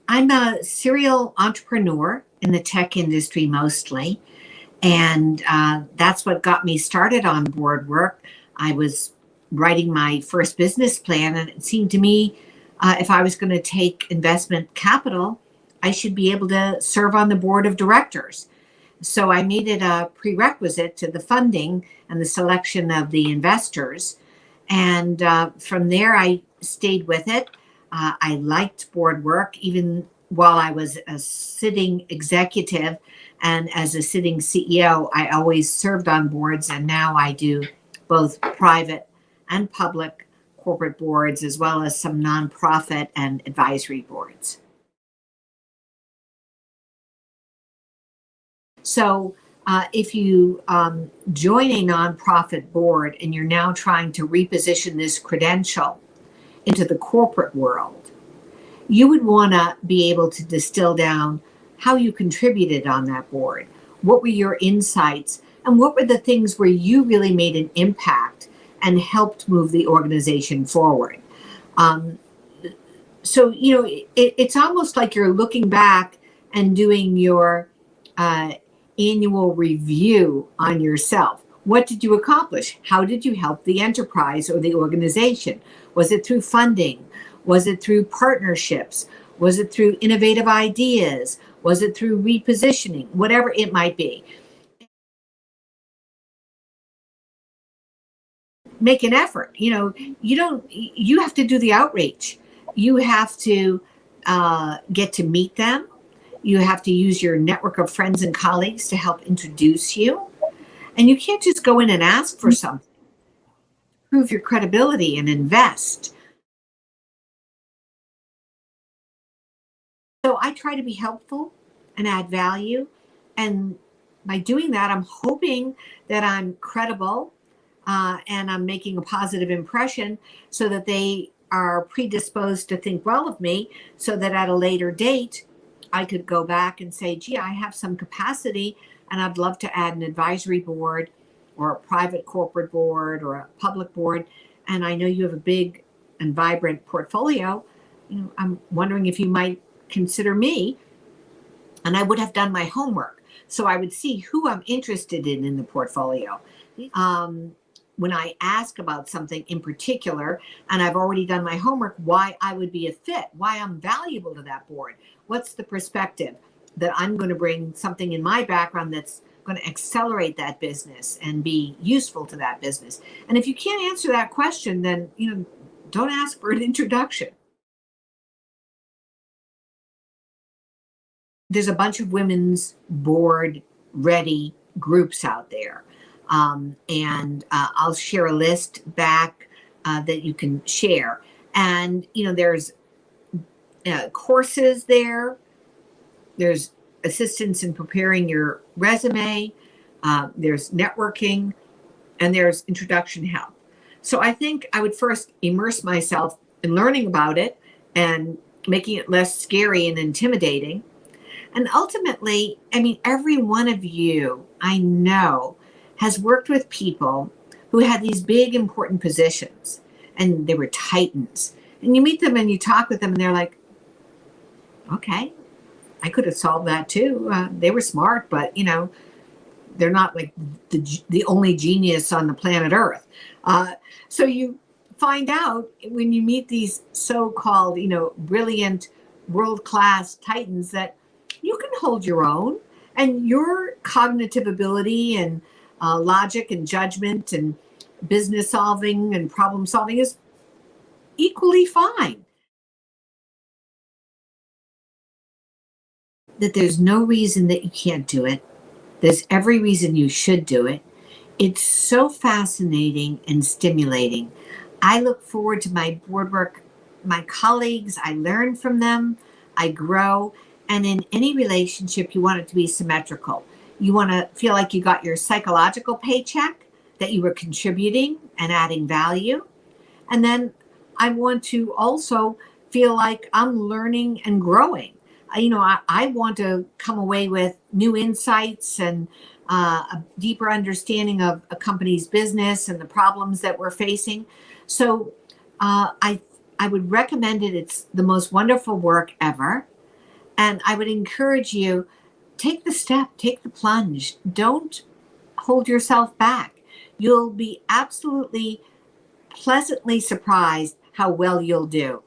I'm a serial entrepreneur in the tech industry mostly, and that's what got me started on board work. I was writing my first business plan, and it seemed to me if I was going to take investment capital, I should be able to serve on the board of directors. So I made it a prerequisite to the funding and the selection of the investors. And from there, I stayed with it. I liked board work, even while I was a sitting executive and as a sitting CEO, I always served on boards. And now I do both private and public corporate boards, as well as some nonprofit and advisory boards. So, if you join a nonprofit board and you're now trying to reposition this credential into the corporate world, you would want to be able to distill down how you contributed on that board. What were your insights? And what were the things where you really made an impact and helped move the organization forward? Um, it's almost like you're looking back and doing your uh, annual review on yourself. What did you accomplish? How did you help the enterprise or the organization? Was it through funding? Was it through partnerships? Was it through innovative ideas? Was it through repositioning? Whatever it might be. Make an effort. You have to do the outreach. You have to get to meet them. You have to use your network of friends and colleagues to help introduce you. And you can't just go in and ask for something. Prove your credibility and invest. So I try to be helpful and add value. And by doing that, I'm hoping that I'm credible and I'm making a positive impression so that they are predisposed to think well of me, so that at a later date, I could go back and say, gee, I have some capacity and I'd love to add an advisory board or a private corporate board or a public board. And I know you have a big and vibrant portfolio. I'm wondering if you might consider me. And I would have done my homework. So I would see who I'm interested in the portfolio. When I ask about something in particular, and I've already done my homework, why I would be a fit, why I'm valuable to that board. What's the perspective that I'm going to bring something in my background that's going to accelerate that business and be useful to that business? And if you can't answer that question, then, don't ask for an introduction. There's a bunch of women's board ready groups out there. And I'll share a list back that you can share. And, there's courses there. There's assistance in preparing your resume. There's networking, and there's introduction help. So I think I would first immerse myself in learning about it and making it less scary and intimidating. And ultimately, every one of you I know has worked with people who had these big, important positions, and they were titans. And you meet them and you talk with them, and they're like, okay, I could have solved that too. They were smart, but they're not like the only genius on the planet Earth. So you find out when you meet these so-called, brilliant, world-class titans that you can hold your own, and your cognitive ability and logic and judgment and business solving and problem solving is equally fine. That there's no reason that you can't do it. There's every reason you should do it. It's so fascinating and stimulating. I look forward to my board work, my colleagues, I learn from them, I grow. And in any relationship, you want it to be symmetrical. You want to feel like you got your psychological paycheck, that you were contributing and adding value. And then I want to also feel like I'm learning and growing. I want to come away with new insights and a deeper understanding of a company's business and the problems that we're facing. So I I would recommend it. It's the most wonderful work ever. And I would encourage you, take the step, take the plunge. Don't hold yourself back. You'll be absolutely pleasantly surprised how well you'll do.